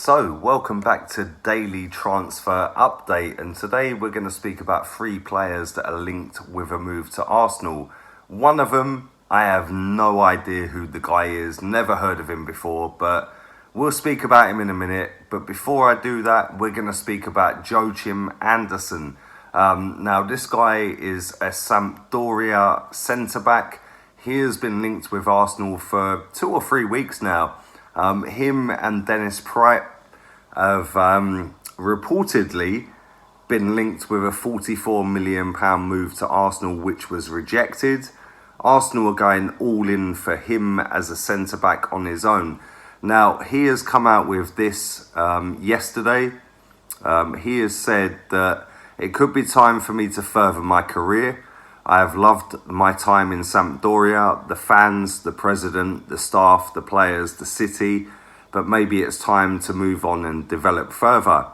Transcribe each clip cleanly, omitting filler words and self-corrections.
So, welcome back to Daily Transfer Update, and today we're going to speak about 3 players that are linked with a move to Arsenal. One of them, I have no idea who the guy is, never heard of him before, but we'll speak about him in a minute. But before I do that, we're going to speak about Joachim Andersen. Now, this guy is a Sampdoria centre-back. He has been linked with Arsenal for 2 or 3 weeks now. Him and Dennis Praet have reportedly been linked with a £44 million move to Arsenal, which was rejected. Arsenal are going all in for him as a centre-back on his own. Now, he has come out with this yesterday. He has said that it could be time for me to further my career. I have loved my time in Sampdoria, the fans, the president, the staff, the players, the city, but maybe it's time to move on and develop further.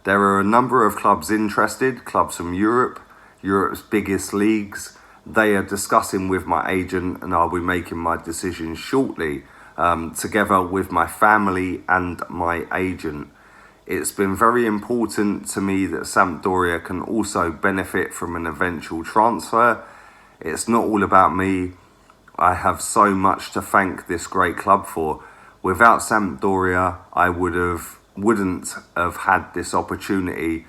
There are a number of clubs interested, clubs from Europe, Europe's biggest leagues. They are discussing with my agent and I'll be making my decision shortly, together with my family and my agent. It's been very important to me that Sampdoria can also benefit from an eventual transfer. It's not all about me. I have so much to thank this great club for. Without Sampdoria, I wouldn't have had this opportunity.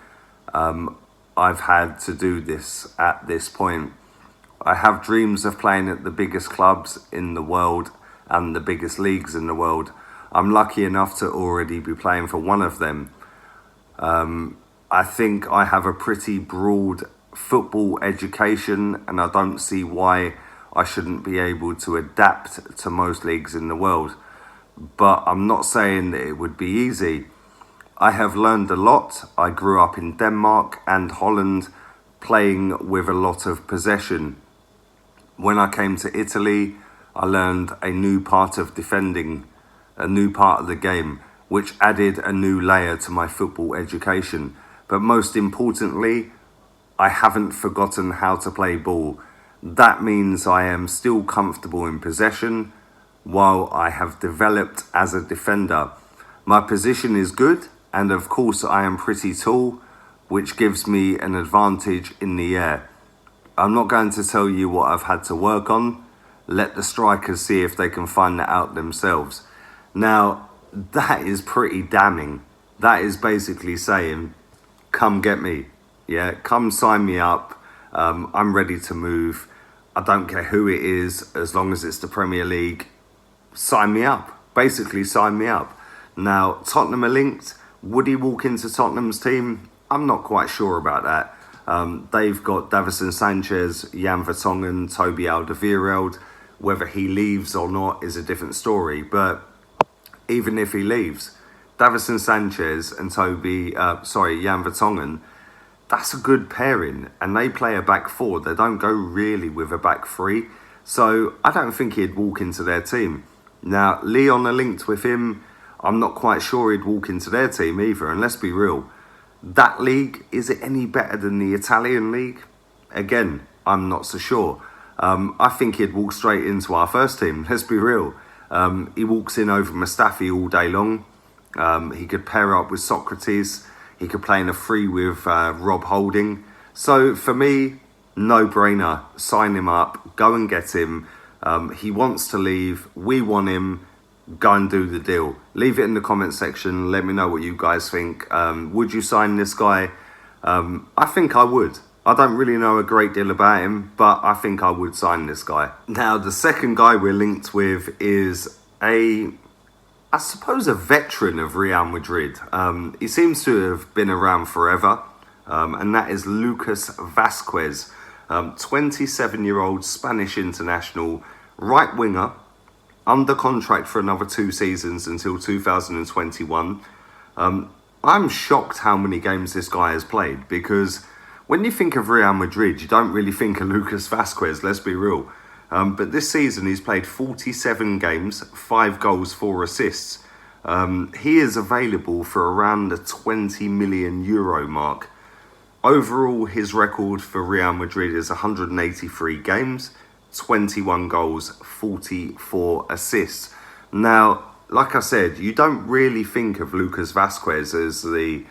I've had to do this at this point. I have dreams of playing at the biggest clubs in the world and the biggest leagues in the world. I'm lucky enough to already be playing for one of them. I think I have a pretty broad football education and I don't see why I shouldn't be able to adapt to most leagues in the world. But I'm not saying that it would be easy. I have learned a lot. I grew up in Denmark and Holland, playing with a lot of possession. When I came to Italy, I learned a new part of defending, a new part of the game, which added a new layer to my football education. But most importantly, I haven't forgotten how to play ball. That means I am still comfortable in possession, while I have developed as a defender. My position is good, and of course I am pretty tall, which gives me an advantage in the air. I'm not going to tell you what I've had to work on. Let the strikers see if they can find that out themselves. Now, that is pretty damning. That is basically saying, come get me. Yeah, come sign me up. I'm ready to move. I don't care who it is, as long as it's the Premier League. Sign me up. Basically, sign me up. Now, Tottenham are linked. Would he walk into Tottenham's team? I'm not quite sure about that. They've got Davinson Sanchez, Jan Vertonghen, Toby Alderweireld. Whether he leaves or not is a different story. But even if he leaves, Davinson Sanchez and Jan Vertonghen, that's a good pairing. And they play a back 4. They don't go really with a back 3. So I don't think he'd walk into their team. Now, Lyon are linked with him. I'm not quite sure he'd walk into their team either. And let's be real, that league, is it any better than the Italian league? Again, I'm not so sure. I think he'd walk straight into our first team. Let's be real. He walks in over Mustafi all day long. He could pair up with Socrates. He could play in a 3 with Rob Holding. So for me, no-brainer. Sign him up. Go and get him. He wants to leave. We want him. Go and do the deal. Leave it in the comment section. Let me know what you guys think. Would you sign this guy? I think I would. I don't really know a great deal about him, but I think I would sign this guy. Now, the second guy we're linked with is I suppose a veteran of Real Madrid. He seems to have been around forever, and that is Lucas Vazquez, 27-year-old Spanish international, right winger, under contract for another 2 seasons until 2021. I'm shocked how many games this guy has played, because when you think of Real Madrid, you don't really think of Lucas Vazquez, let's be real. But this season he's played 47 games, 5 goals, 4 assists. He is available for around the €20 million mark. Overall, his record for Real Madrid is 183 games, 21 goals, 44 assists. Now, like I said, you don't really think of Lucas Vazquez as the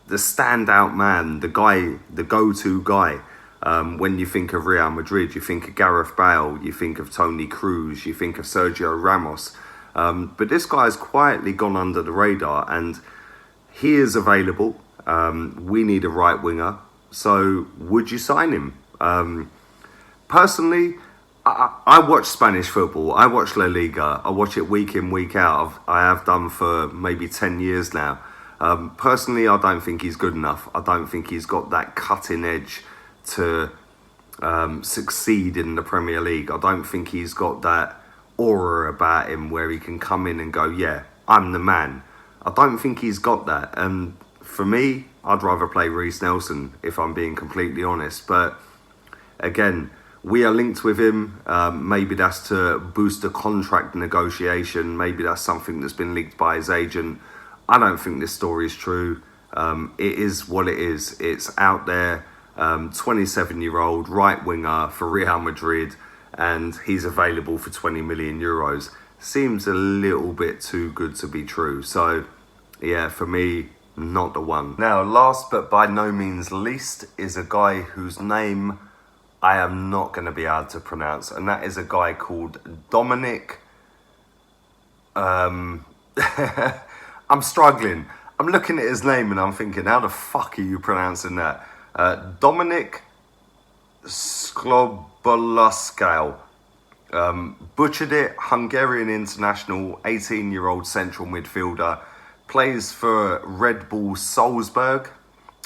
standout man, the guy, the go-to guy. When you think of Real Madrid, you think of Gareth Bale, you think of Toni Kroos, you think of Sergio Ramos. But this guy's quietly gone under the radar, and he is available. We need a right winger. So would you sign him? Personally, I watch Spanish football. I watch La Liga. I watch it week in, week out. I have done for maybe 10 years now. Personally, I don't think he's good enough. I don't think he's got that cutting edge to succeed in the Premier League. I don't think he's got that aura about him where he can come in and go, yeah, I'm the man. I don't think he's got that. And for me, I'd rather play Reiss Nelson, if I'm being completely honest. But again, we are linked with him. Maybe that's to boost a contract negotiation. Maybe that's something that's been leaked by his agent. I don't think this story is true. It is what it is. It's out there. 27-year-old right winger for Real Madrid, and he's available for 20 million euros. Seems a little bit too good to be true. So, yeah, for me, not the one. Now, last but by no means least is a guy whose name I am not going to be able to pronounce, and that is a guy called Dominic. I'm struggling. I'm looking at his name and I'm thinking, how the fuck are you pronouncing that? Dominic Slobolaskal. Butchered it. Hungarian international, 18-year-old central midfielder. Plays for Red Bull Salzburg.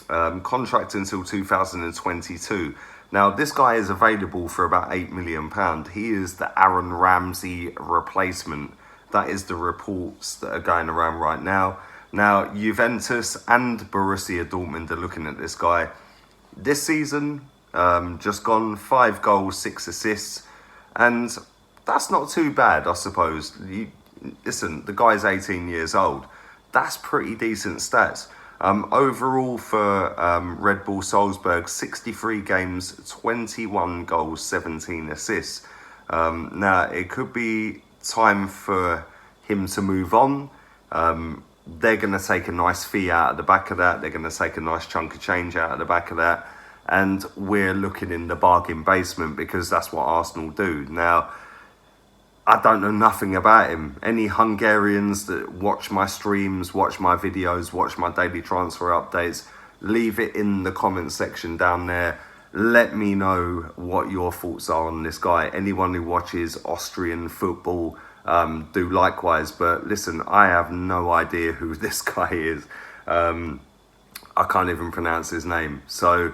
Contract until 2022. Now, this guy is available for about £8 million. He is the Aaron Ramsey replacement. That is the reports that are going around right now. Now, Juventus and Borussia Dortmund are looking at this guy. This season, just gone 5 goals, 6 assists. And that's not too bad, I suppose. Listen, the guy's 18 years old. That's pretty decent stats. Overall for Red Bull Salzburg, 63 games, 21 goals, 17 assists. Now, it could be time for him to move on. They're going to take a nice fee out of the back of that. They're going to take a nice chunk of change out of the back of that. And we're looking in the bargain basement because that's what Arsenal do. Now, I don't know nothing about him. Any Hungarians that watch my streams, watch my videos, watch my daily transfer updates, leave it in the comment section down there. Let me know what your thoughts are on this guy. Anyone who watches Austrian football, do likewise. But listen, I have no idea who this guy is. I can't even pronounce his name. So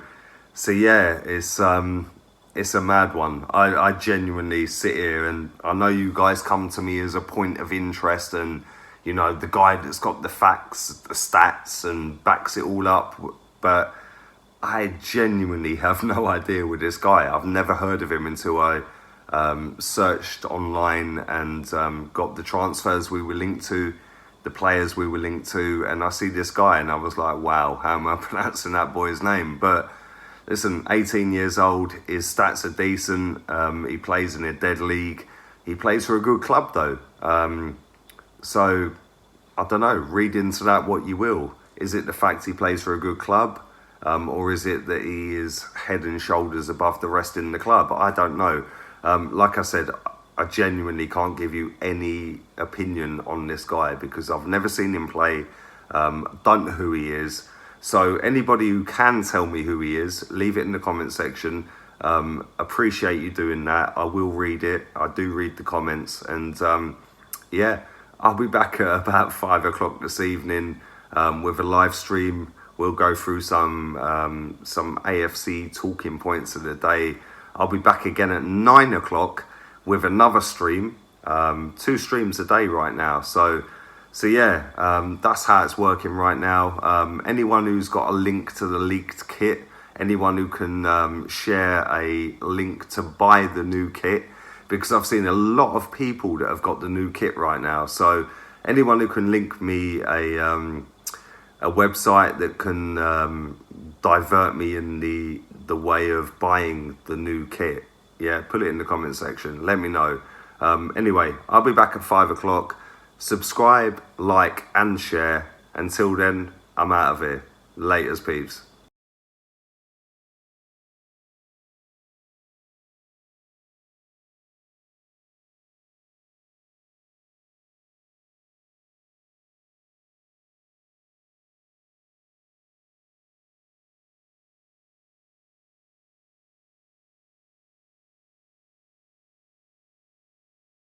yeah, it's a mad one. I genuinely sit here, and I know you guys come to me as a point of interest, and you know, the guy that's got the facts, the stats, and backs it all up. But I genuinely have no idea with this guy. I've never heard of him until I searched online and got the transfers we were linked to, the players we were linked to, and I see this guy and I was like, wow, how am I pronouncing that boy's name? But listen, 18 years old, his stats are decent. He plays in a dead league. He plays for a good club though. So I don't know, read into that what you will. Is it the fact he plays for a good club? Or is it that he is head and shoulders above the rest in the club? I don't know. Like I said, I genuinely can't give you any opinion on this guy because I've never seen him play, don't know who he is. So anybody who can tell me who he is, leave it in the comment section. Appreciate you doing that. I will read it. I do read the comments. And yeah, I'll be back at about 5 o'clock this evening with a live stream. We'll go through some a.f.c. talking points of the day. I'll be back again at 9 o'clock with another stream. 2 streams a day right now. So yeah, that's how it's working right now. Anyone who's got a link to the leaked kit, anyone who can share a link to buy the new kit, because I've seen a lot of people that have got the new kit right now. So anyone who can link me a website that can divert me in the way of buying the new kit, yeah, put it in the comment section. Let me know. Anyway, I'll be back at 5 o'clock. Subscribe, like and share. Until then, I'm out of here. Laters, peeps.